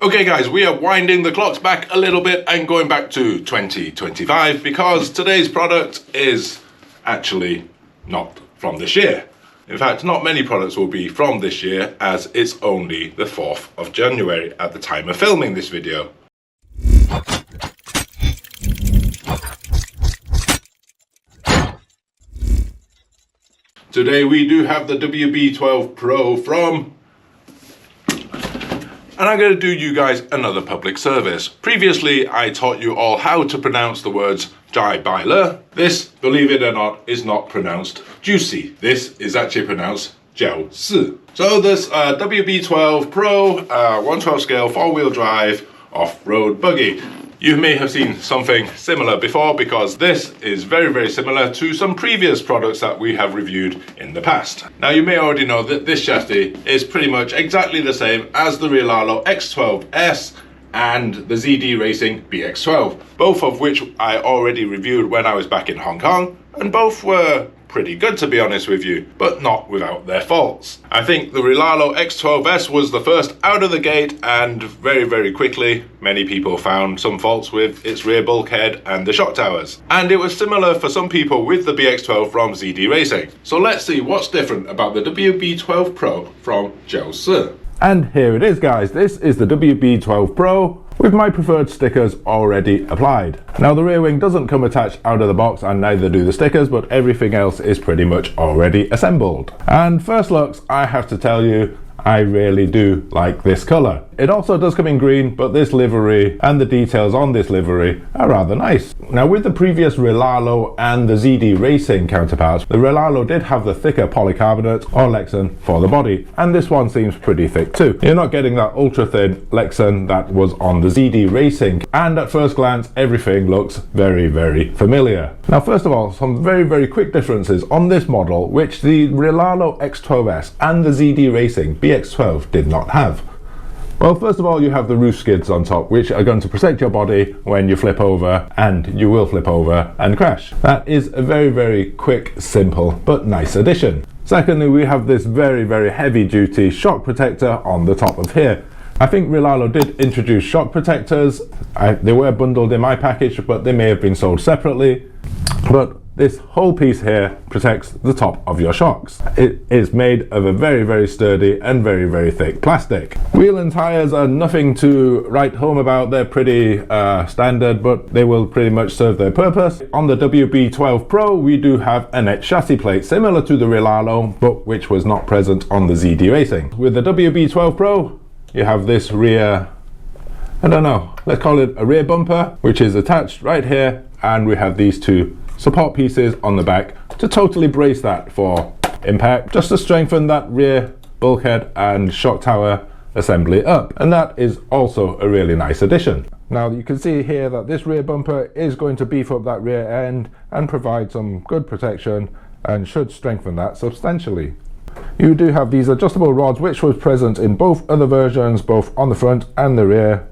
Okay guys, we are winding the clocks back a little bit and going back to 2025 because today's product is actually not from this year. In fact, not many products will be from this year as it's only the 4th of January at the time of filming this video. Today we do have the WB12 Pro from... And I'm going to do you guys another public service. Previously, I taught you all how to pronounce the words Jiusi. This, believe it or not, is not pronounced Jiusi. This is actually pronounced Jiusi. So this WB12 Pro 112 scale 4-wheel drive off-road buggy. You may have seen something similar before because this is very similar to some previous products that we have reviewed in the past. Now you may already know that this chassis is pretty much exactly the same as the Rilalo X12S and the ZD Racing BX12, both of which I already reviewed when I was back in Hong Kong, and both were pretty good to be honest with you, but not without their faults. I think the Rilalo X12S was the first out of the gate, and very quickly many people found some faults with its rear bulkhead and the shock towers. And it was similar for some people with the BX12 from ZD Racing. So let's see what's different about the WB12 Pro from Jiusi. And here it is guys, this is the WB12 Pro with my preferred stickers already applied. Now the rear wing doesn't come attached out of the box and neither do the stickers, but everything else is pretty much already assembled. And first looks, I have to tell you, I really do like this colour. It also does come in green, but this livery and the details on this livery are rather nice. Now with the previous Rilalo and the ZD Racing counterparts, the Rilalo did have the thicker polycarbonate or Lexan for the body, and this one seems pretty thick too. You're not getting that ultra thin Lexan that was on the ZD Racing, and at first glance everything looks very familiar. Now first of all, some very quick differences on this model which the Rilalo X12S and the ZD Racing BX12 did not have. Well, first of all, you have the roof skids on top, which are going to protect your body when you flip over, and you will flip over and crash. That is a very quick, simple, but nice addition. Secondly, we have this very heavy duty shock protector on the top of here. I think Rilalo did introduce shock protectors. They were bundled in my package, but they may have been sold separately. But this whole piece here protects the top of your shocks. It is made of a very sturdy and very thick plastic. Wheel and tires are nothing to write home about. They're pretty standard, but they will pretty much serve their purpose. On the WB12 Pro, we do have a net chassis plate similar to the Rilalo, but which was not present on the ZD Racing. With the WB12 Pro, you have this rear, I don't know, let's call it a rear bumper, which is attached right here, and we have these two support pieces on the back to totally brace that for impact, just to strengthen that rear bulkhead and shock tower assembly up. And that is also a really nice addition. Now you can see here that this rear bumper is going to beef up that rear end and provide some good protection and should strengthen that substantially. You do have these adjustable rods which was present in both other versions, both on the front and the rear,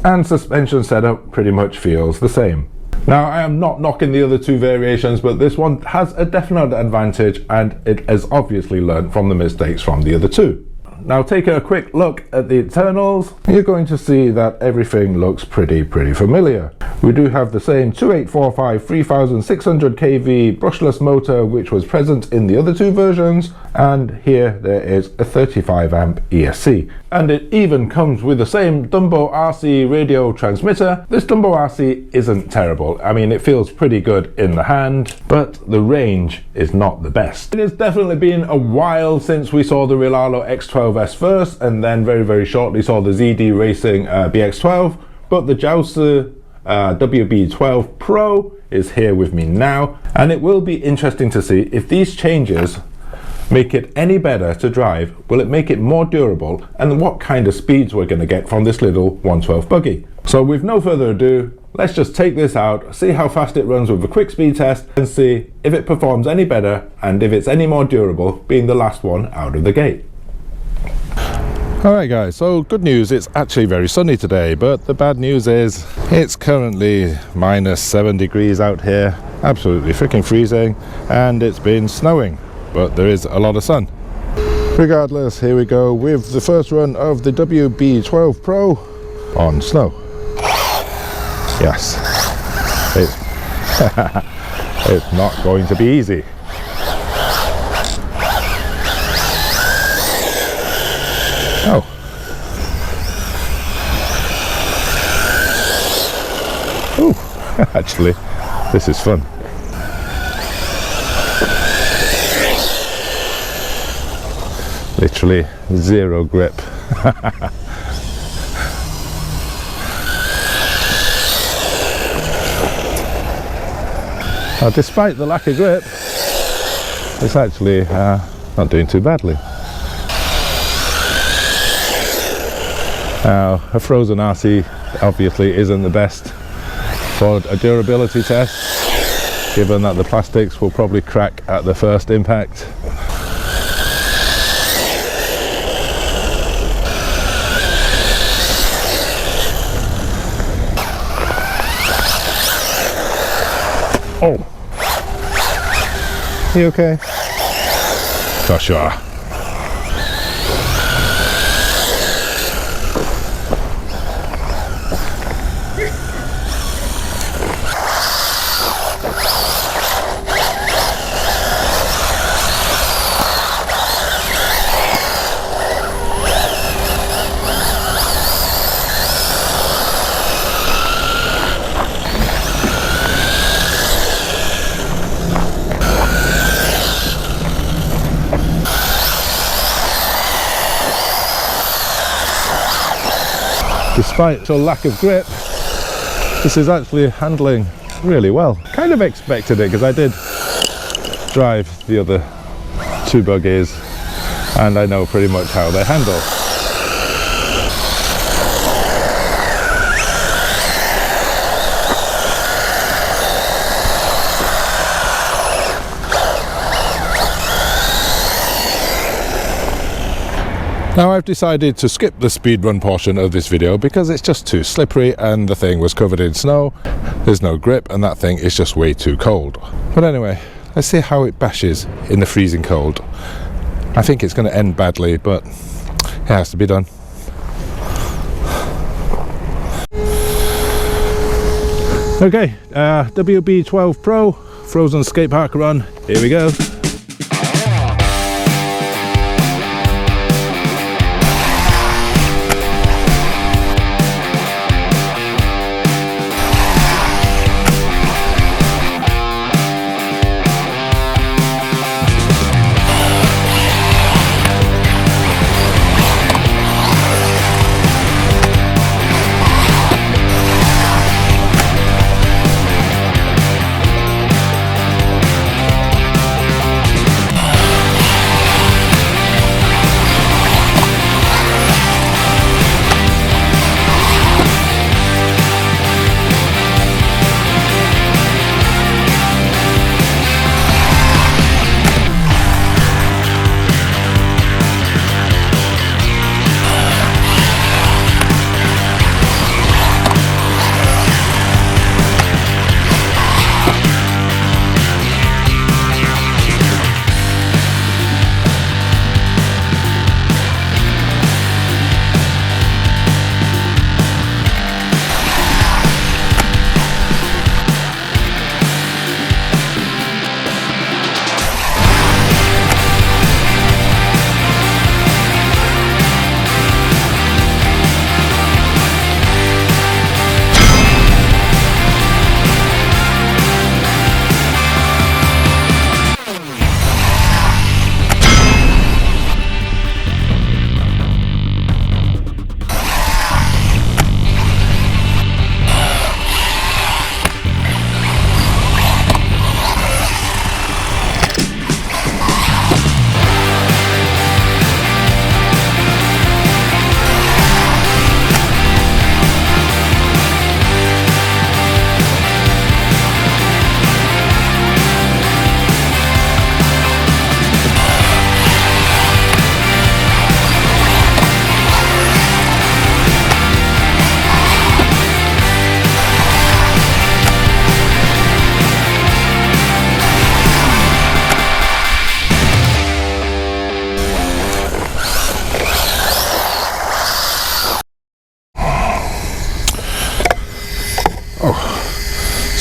and suspension setup pretty much feels the same. Now I am not knocking the other two variations, but this one has a definite advantage and it has obviously learned from the mistakes from the other two. Now taking a quick look at the internals, you're going to see that everything looks pretty familiar. We do have the same 2845 3600 kV brushless motor which was present in the other two versions, and here there is a 35 amp ESC. And it even comes with the same Dumbo RC radio transmitter. This Dumbo RC isn't terrible. I mean, it feels pretty good in the hand, but the range is not the best. It has definitely been a while since we saw the Rilalo X12S first, and then very shortly saw the ZD Racing BX12, but the Jiusi WB12 Pro is here with me now, and it will be interesting to see if these changes make it any better to drive. Will it make it more durable, and what kind of speeds we're going to get from this little 112 buggy. So with no further ado, let's just take this out, see how fast it runs with a quick speed test, and see if it performs any better and if it's any more durable, being the last one out of the gate. Alright guys, so good news, it's actually very sunny today, but the bad news is it's currently -7 degrees out here, absolutely freaking freezing, and it's been snowing, but there is a lot of sun. Regardless, here we go with the first run of the WB12 Pro on snow. Yes, it's not going to be easy. Oh. Ooh, actually, this is fun. Literally zero grip. Now, despite the lack of grip, it's actually not doing too badly. Now, a frozen RC obviously isn't the best for a durability test, given that the plastics will probably crack at the first impact. Oh, you okay? Gosh, you are. Despite a lack of grip, this is actually handling really well. Kind of expected it, because I did drive the other two buggies and I know pretty much how they handle. Now, I've decided to skip the speedrun portion of this video because it's just too slippery and the thing was covered in snow. There's no grip and that thing is just way too cold. But anyway, let's see how it bashes in the freezing cold. I think it's going to end badly, but it has to be done. Okay, WB12 Pro Frozen Skate Park Run, here we go.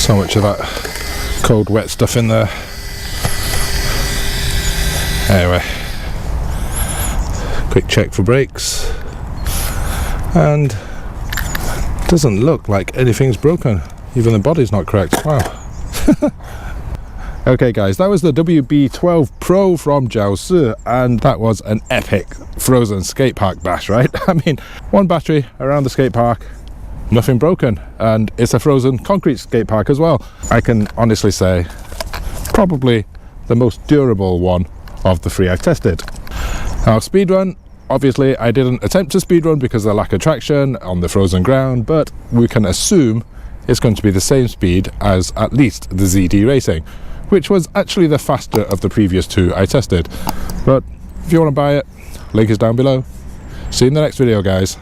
So much of that cold wet stuff in there. Anyway, quick check for brakes, and doesn't look like anything's broken, even the body's not cracked. Wow. Okay guys, that was the WB12 Pro from Jiusi, and that was an epic frozen skate park bash, right? I mean, one battery around the skate park, nothing broken, and it's a frozen concrete skate park as well. I can honestly say probably the most durable one of the three I tested. Now speedrun, obviously I didn't attempt to speedrun because of the lack of traction on the frozen ground, but we can assume it's going to be the same speed as at least the ZD Racing, which was actually the faster of the previous two I tested. But if you want to buy it, link is down below. See you in the next video, guys.